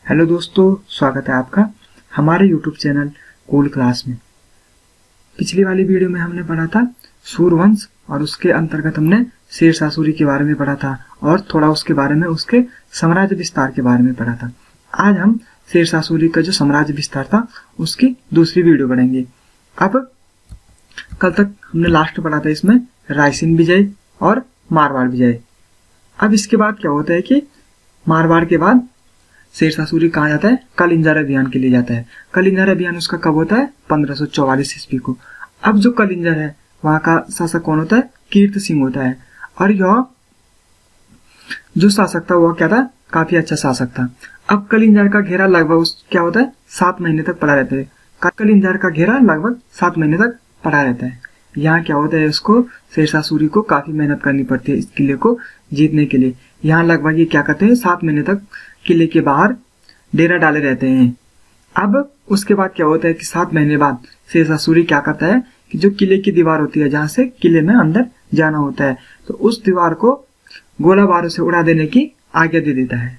Hello दोस्तों, स्वागत है आपका हमारे यूट्यूब चैनल कूल क्लास में। पिछली वाली वीडियो में हमने पढ़ा था सूर्यवंश और उसके अंतर्गत हमने शेरशाह सूरी के बारे में पढ़ा था और थोड़ा उसके बारे में उसके साम्राज्य विस्तार के बारे में पढ़ा था। आज हम शेरशाह सूरी का जो साम्राज्य विस्तार था उसकी दूसरी वीडियो बढ़ेंगे। अब कल तक हमने लास्ट पढ़ा था इसमें रायसेन विजय और मारवाड़ विजय। अब इसके बाद क्या होता है कि मारवाड़ के बाद शेरशाह सूरी कहाँ जाता है? कलिंजर अभियान के लिए जाता है। कलिंजर अभियान उसका कब होता है? 1544 ईस्वी को। अब जो कलिंजर है वहां का शासक कौन होता है? कीर्त सिंह होता है। और यह जो शासक था वह क्या था? काफी अच्छा शासक था। अब कलिंजर का घेरा लगभग क्या होता है? 7 महीने तक पड़ा रहता है। कलिंजर का घेरा लगभग 7 महीने तक पड़ा रहता है। यहाँ क्या होता है, उसको शेरशाह सूरी को काफी मेहनत करनी पड़ती है इस किले को जीतने के लिए। यहाँ लगभग ये क्या करते हैं, 7 महीने तक किले के बाहर डेरा डाले रहते हैं। अब उसके बाद क्या होता है कि 7 महीने बाद शेरशाह सूरी क्या करता है कि जो किले की दीवार होती है, जहां से किले में अंदर जाना होता है, तो उस दीवार को गोला बारूद से उड़ा देने की आज्ञा दे देता है।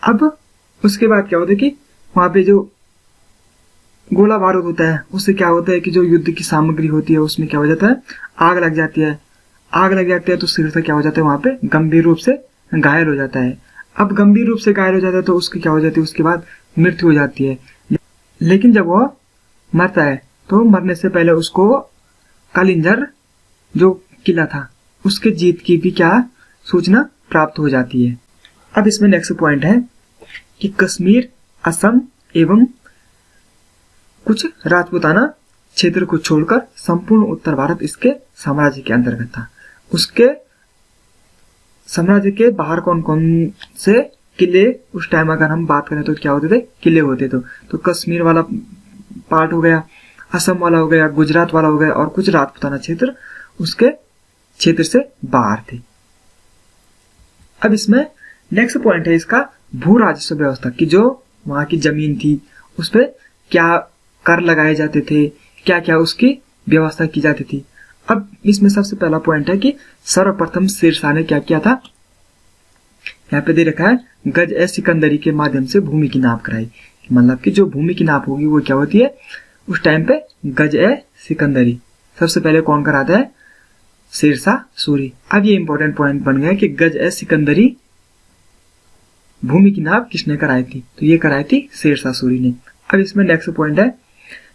अब उसके बाद क्या होता है कि वहां पे जो गोला बारूद होता है उससे क्या होता है कि जो युद्ध की सामग्री होती है उसमें क्या हो जाता है, आग लग जाती है। आग लग जाती है तो शेरशाह क्या हो जाता है, वहां पे गंभीर रूप से घायल हो जाता है। अब गंभीर रूप से घायल हो जाता है तो उसकी क्या हो जाती है, उसके बाद मृत्यु हो जाती है। लेकिन जब वह मरता है तो मरने से पहले उसको कलिंजर जो किला था उसके जीत की भी क्या सूचना प्राप्त हो जाती है। अब इसमें नेक्स्ट पॉइंट है कि कश्मीर, असम एवं कुछ राजपूताना क्षेत्र को छोड़कर संपूर्ण उत्तर भारत इसके साम्राज्य के अंतर्गत था। उसके साम्राज्य के बाहर कौन कौन से किले उस टाइम अगर हम बात करें तो क्या होते थे, किले होते थे। तो कश्मीर वाला पार्ट हो गया, असम वाला हो गया, गुजरात वाला हो गया और कुछ राजपूताना क्षेत्र उसके क्षेत्र से बाहर थे। अब इसमें नेक्स्ट पॉइंट है इसका भू राजस्व व्यवस्था की जो वहां की जमीन थी उस पर क्या कर लगाए जाते थे, क्या क्या उसकी व्यवस्था की जाती थी। अब इसमें सबसे पहला पॉइंट है कि सर्वप्रथम शेरशाह ने क्या किया था, यहाँ पे दे रखा है गज ए सिकंदरी के माध्यम से भूमि की नाप कराई। मतलब कि जो भूमि की नाप होगी वो क्या होती है, उस टाइम पे गज ए सिकंदरी सबसे पहले कौन कराता है? शेरशाह सूरी। अब ये इंपॉर्टेंट पॉइंट बन गया कि गज ए सिकंदरी भूमि की नाप किसने कराई थी? तो ये कराई थी शेरशाह सूरी ने। अब इसमें नेक्स्ट पॉइंट है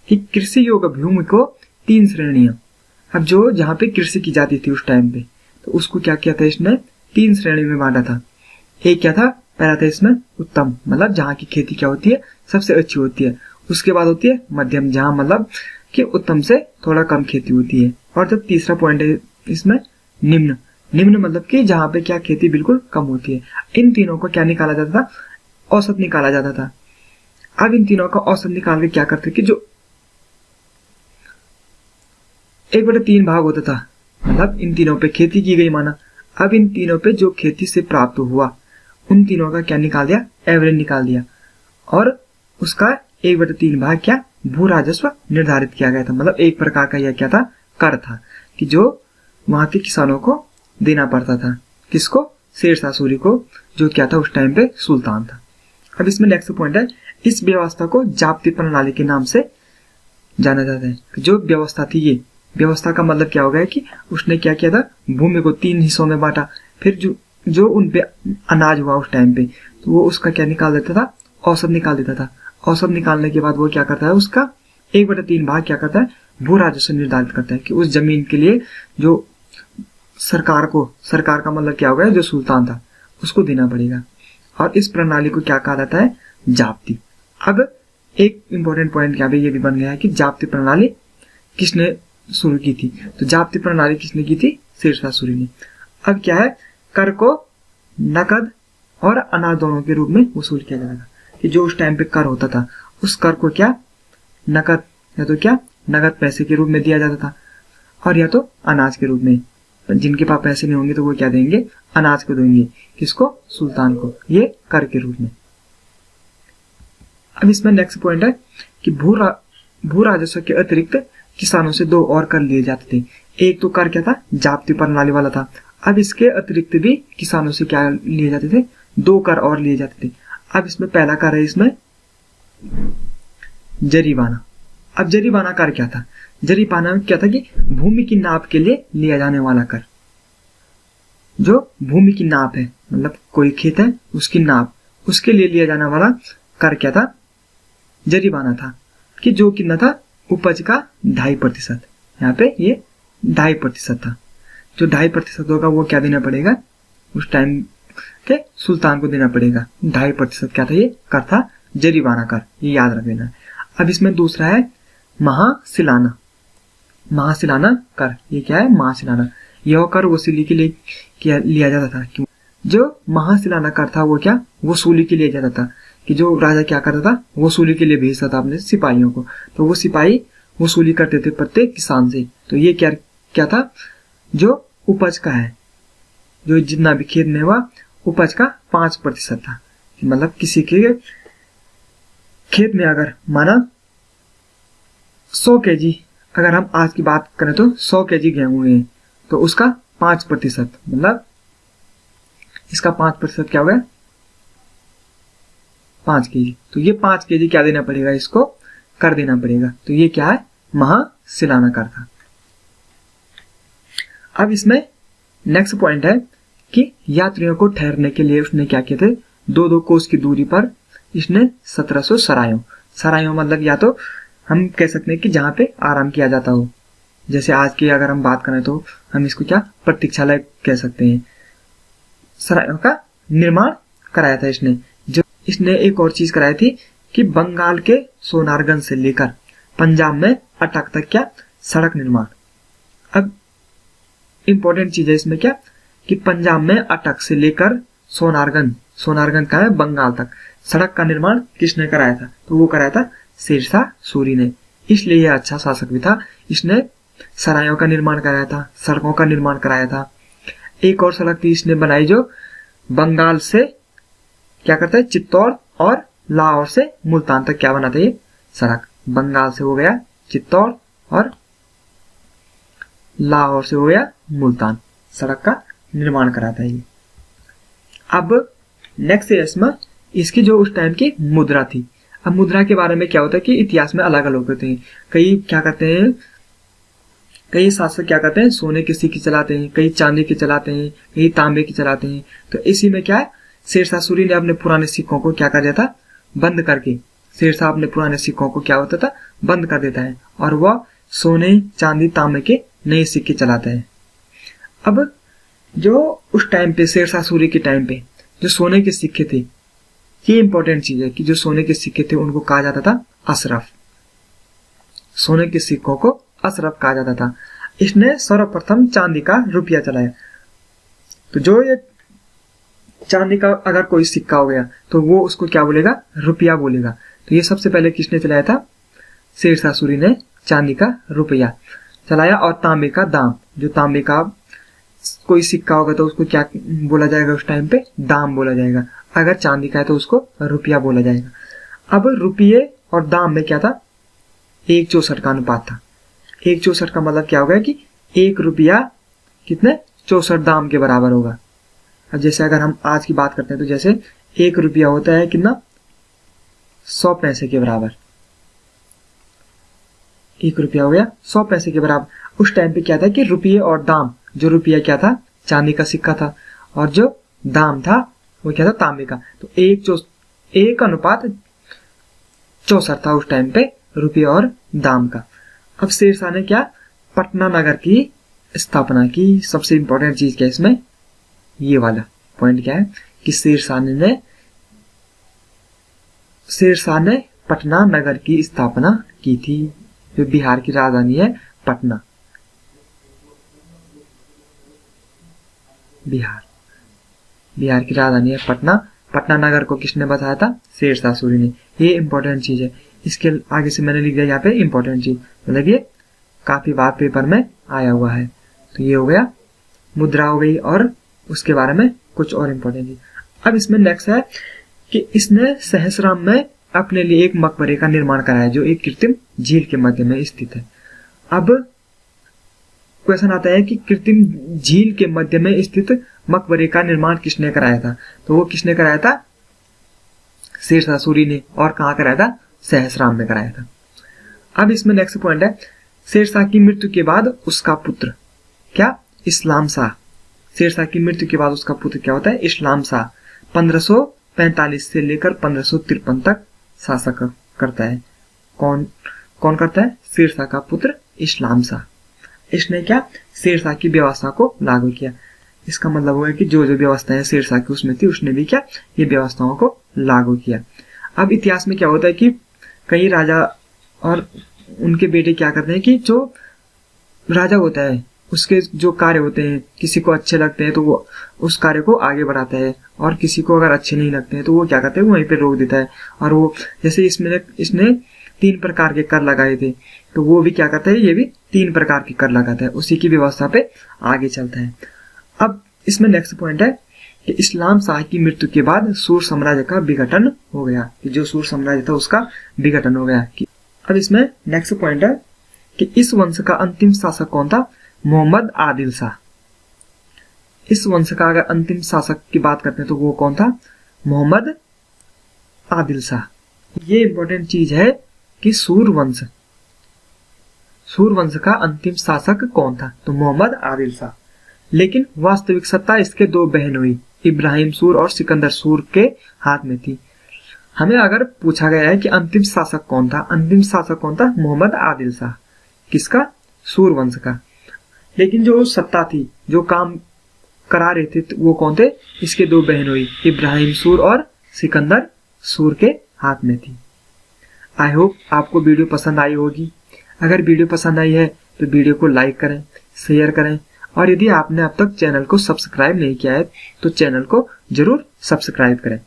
कि कृषि योग्य भूमि को 3 श्रेणियां, अब जो जहां पे कृषि की जाती थी उस टाइम पे, तो उसको क्या किया था, इसने 3 श्रेणी में बांटा था। एक क्या था, पहला था इसमें उत्तम, मतलब जहां की खेती क्या होती है, सबसे अच्छी होती है। उसके बाद होती है मध्यम, जहां मतलब कि उत्तम से थोड़ा कम खेती होती है। और जब तीसरा पॉइंट है इसमें निम्न। निम्न मतलब कि जहां पे क्या खेती बिल्कुल कम होती है। इन तीनों को क्या निकाला जाता था, औसत निकाला जाता था। अब इन तीनों का औसत निकाल के क्या करते कि जो 1/3 भाग होता था, मतलब इन तीनों पे खेती की गई माना। अब इन तीनों पे जो खेती से प्राप्त हुआ उन तीनों का क्या निकाल दिया, एवरेज निकाल दिया। और उसका 1/3 भाग क्या भू राजस्व निर्धारित किया गया था। मतलब एक प्रकार का यह क्या था, कर था कि जो वहां के किसानों को देना पड़ता था। किसको? शेरशाह सूरी को, जो क्या था उस टाइम पे सुल्तान था। अब इसमें नेक्स्ट पॉइंट है, इस व्यवस्था को जाप्ती प्रणाली के नाम से जाना जाता है। जो व्यवस्था थी, ये व्यवस्था का मतलब क्या हो गया कि उसने क्या किया था, भूमि को 3 हिस्सों में बांटा। फिर जो उन पे अनाज हुआ उस टाइम पे, तो वो उसका क्या निकाल देता था, औसत निकाल देता था। औसत निकालने के बाद वो क्या करता है, उसका 1/3 भाग क्या करता है, भू राजस्व निर्धारित करता है कि उस जमीन के लिए जो सरकार का मतलब क्या हो गया, जो सुल्तान था उसको देना पड़ेगा। और इस प्रणाली को क्या कहा जाता है, जाप्ती। अब एक इंपॉर्टेंट पॉइंट क्या भी ये भी बन गया है कि जाप्ती प्रणाली किसने शुरू की थी? तो जाप्ती प्रणाली किसने की थी? शेरशाह सूरी ने। अब क्या है, कर को नकद और अनाज दोनों के रूप में वसूल किया जाएगा। कि जो उस टाइम पे कर होता था उस कर को क्या नकद या तो क्या नगद पैसे के रूप में दिया जाता था और या तो अनाज के रूप में। जिनके पास पैसे नहीं होंगे तो वो क्या देंगे, अनाज को देंगे। किसको? सुल्तान को, ये कर के रूप में। अब इसमें नेक्स्ट पॉइंट है कि भू राजस्व के अतिरिक्त किसानों से 2 और कर लिए जाते थे। एक तो कर क्या था, जाप्ती प्रणाली वाला था। अब इसके अतिरिक्त भी किसानों से क्या लिए जाते थे, 2 कर और लिए जाते थे। अब इसमें पहला कार्य है इसमें जरीवाना। अब जरीवाना कर क्या था? जरीवाना में क्या था कि भूमि की नाप के लिए लिया जाने वाला कर। जो भूमि की नाप है, मतलब कोई खेत है उसकी नाप, उसके लिए लिया जाने वाला कर क्या था? जरीवाना था। कि जो कितना था? उपज का 2.5%। यहाँ पे ये 2.5% था। जो 2.5% होगा वो क्या देना पड़ेगा? उस टाइम के सुल्तान को देना पड़ेगा। 2.5% क्या था? ये कर था, जरीवाना कर, ये याद रख लेना। अब इसमें दूसरा है महासिलाना। महासिलाना कर, ये क्या है? महासिलाना। यह कर वसूली के लिए लिया जाता था। क्यों? जो महासिलाना कर था वो क्या? वसूली के लिए जाता था। कि जो राजा क्या करता था? वसूली के लिए भेजता था अपने सिपाहियों को। तो वो सिपाही वसूली करते थे प्रत्येक किसान से। तो ये क्या था? जो उपज का है, जो जितना भी खेत में हुआ उपज का 5% था। मतलब किसी के खेत में अगर माना 100 kg, अगर हम आज की बात करें तो 100 kg गेहूं है, तो उसका 5%, मतलब इसका 5% क्या हो गया? 5 kg। तो ये 5 kg क्या देना पड़ेगा? इसको कर देना पड़ेगा। तो ये क्या है? महासिलाना कर था। अब इसमें नेक्स्ट पॉइंट है कि यात्रियों को ठहरने के लिए उसने क्या किए थे? 2-2 कोस की दूरी पर इसने 1700 सरायों मतलब या तो हम कह सकते हैं कि जहां पे आराम किया जाता हो। जैसे आज की अगर हम बात करें तो हम इसको क्या? प्रतीक्षालय कह सकते हैं। सरायों का निर्माण कराया था इसने। जो इसने एक और चीज कराई थी कि बंगाल के सोनारगंज से लेकर पंजाब में अटक तक क्या? सड़क निर्माण। अब इंपॉर्टेंट चीज है इसमें क्या? कि पंजाब में अटक से लेकर सोनारगंज का है बंगाल तक सड़क का निर्माण किसने कराया था? तो वो कराया था शेरशाह सूरी ने। इसलिए यह अच्छा शासक भी था। इसने सरायों का निर्माण कराया था, सड़कों का निर्माण कराया था। एक और सड़क थी इसने बनाई जो बंगाल से क्या करता है? चित्तौड़ और लाहौर से मुल्तान तक क्या बनाता है? ये सड़क बंगाल से हो गया चित्तौड़ और लाहौर से हो गया मुल्तान, सड़क का निर्माण कराता है ये। अब नेक्स्ट है इसमें इसकी जो उस टाइम की मुद्रा थी। अब मुद्रा के बारे में क्या होता है कि इतिहास में अलग अलग होते हैं। कई क्या करते हैं, कई शासक क्या करते हैं? सोने के सिक्के चलाते हैं, कई चांदी के चलाते हैं, कई तांबे के चलाते हैं। तो इसी में क्या है? शेरशाह सूरी ने अपने पुराने सिक्कों को क्या कर दिया था? बंद करके। शेरशाह अपने पुराने सिक्कों को क्या होता था? बंद कर देता है और वह सोने, चांदी, तांबे के नए सिक्के चलाते हैं। अब जो उस टाइम पे शेरशाह सूरी के टाइम पे जो सोने के सिक्के थे, ये इंपॉर्टेंट चीज है कि जो सोने के सिक्के थे उनको कहा जाता था अशरफ। सोने के सिक्कों को अशरफ कहा जाता था। इसने सर्वप्रथम चांदी का रुपया चलाया। तो जो ये चांदी का अगर कोई सिक्का हो गया तो वो उसको क्या बोलेगा? रुपया बोलेगा। तो ये सबसे पहले किसने चलाया था? शेरशाह सूरी ने चांदी का रुपया चलाया। और तांबे का दाम, जो तांबे का कोई सिक्का होगा तो उसको क्या बोला जाएगा? उस टाइम पे दाम बोला जाएगा। अगर चांदी का है तो उसको रुपया बोला जाएगा। अब रुपये और दाम में क्या था? 1:64 का अनुपात था। 1:64 का मतलब क्या होगा कि 1 रुपया कितने? 64 दाम के बराबर होगा। अब जैसे अगर हम आज की बात करते हैं तो जैसे 1 रुपया होता है कितना? 100 पैसे के बराबर। 1 रुपया हो गया 100 पैसे के बराबर। उस टाइम पे क्या था कि रुपये और दाम, जो रुपया क्या था? चांदी का सिक्का था और जो दाम था वो क्या था? तांबे का। तो 1:64 था उस टाइम पे रुपये और दाम का। अब शेरशाह ने क्या? पटना नगर की स्थापना की। सबसे इंपॉर्टेंट चीज क्या है इसमें? ये वाला पॉइंट क्या है कि शेरशाह ने पटना नगर की स्थापना की थी, जो बिहार की राजधानी है पटना। बिहार की राजधानी है पटना। पटना नगर को किसने बताया था? शेरशाह सूरी ने। ये इंपॉर्टेंट चीज है। इसके आगे से मैंने लिख दिया यहाँ पे इंपॉर्टेंट चीज, मतलब ये काफी बार पेपर में आया हुआ है। तो ये हो गया मुद्रा हो गई और उसके बारे में कुछ और इंपॉर्टेंट चीज। अब इसमें नेक्स्ट है कि इसने सहस्राम में अपने लिए एक मकबरे का निर्माण कराया जो एक कृत्रिम झील के मध्य में स्थित है। अब क्वेश्चन आता है कि कृत्रिम झील के मध्य में स्थित मकबरे का निर्माण किसने कराया था? तो वो किसने कराया था? शेरशाह सूरी ने, और कहाँ कराया था? सहसराम में कराया था। अब इसमें नेक्स्ट पॉइंट है, शेरशाह की मृत्यु के बाद उसका पुत्र क्या? इस्लाम शाह। शेरशाह की मृत्यु के बाद उसका पुत्र क्या होता है? इस्लाम शाह। 1545 से लेकर 1553 तक शासक करता है। कौन कौन करता है? शेरशाह का पुत्र इस्लाम शाह। इसने क्या? शेरशाह की व्यवस्था को लागू किया। इसका मतलब हुआ कि जो जो व्यवस्थाएं शेरशाह की उसमें थी, उसने भी क्या? ये व्यवस्थाओं को लागू किया। अब इतिहास में क्या होता है कि कई राजा और उनके बेटे क्या करते हैं कि जो राजा होता है उसके जो कार्य होते हैं, किसी को अच्छे लगते हैं तो वो उस कार्य को आगे बढ़ाता है, और किसी को अगर अच्छे नहीं लगते हैं तो वो क्या करते हैं? वहीं पे रोक देता है। और वो जैसे इसने 3 प्रकार के कर लगाए थे, तो वो भी क्या करता है? ये भी 3 प्रकार के कर लगाता है, उसी की व्यवस्था पे आगे चलता है। अब इसमें नेक्स्ट पॉइंट है कि इस्लाम शाह की मृत्यु के बाद सूर साम्राज्य का विघटन हो गया, कि जो सूर साम्राज्य था उसका विघटन हो गया। अब इसमें नेक्स्ट पॉइंट है कि इस वंश का अंतिम शासक कौन था? मोहम्मद आदिल शाह। इस वंश का अगर अंतिम शासक की बात करते हैं तो वो कौन था? मोहम्मद आदिल शाह। ये इंपॉर्टेंट चीज है कि सूरवंश का अंतिम शासक कौन था? तो मोहम्मद आदिल शाह। लेकिन वास्तविक सत्ता इसके 2 बहन हुई, इब्राहिम सूर और सिकंदर सूर के हाथ में थी। हमें अगर पूछा गया है कि अंतिम शासक कौन था, अंतिम शासक कौन था? मोहम्मद आदिल शाह। किसका? सूरवंश का। लेकिन जो सत्ता थी, जो काम करा रहे थे, वो कौन थे? इसके 2 बहन हुई, इब्राहिम सूर और सिकंदर सूर के हाथ में थी। आई होप आपको वीडियो पसंद आई होगी। अगर वीडियो पसंद आई है तो वीडियो को लाइक करें, शेयर करें, और यदि आपने अब तक चैनल को सब्सक्राइब नहीं किया है तो चैनल को जरूर सब्सक्राइब करें।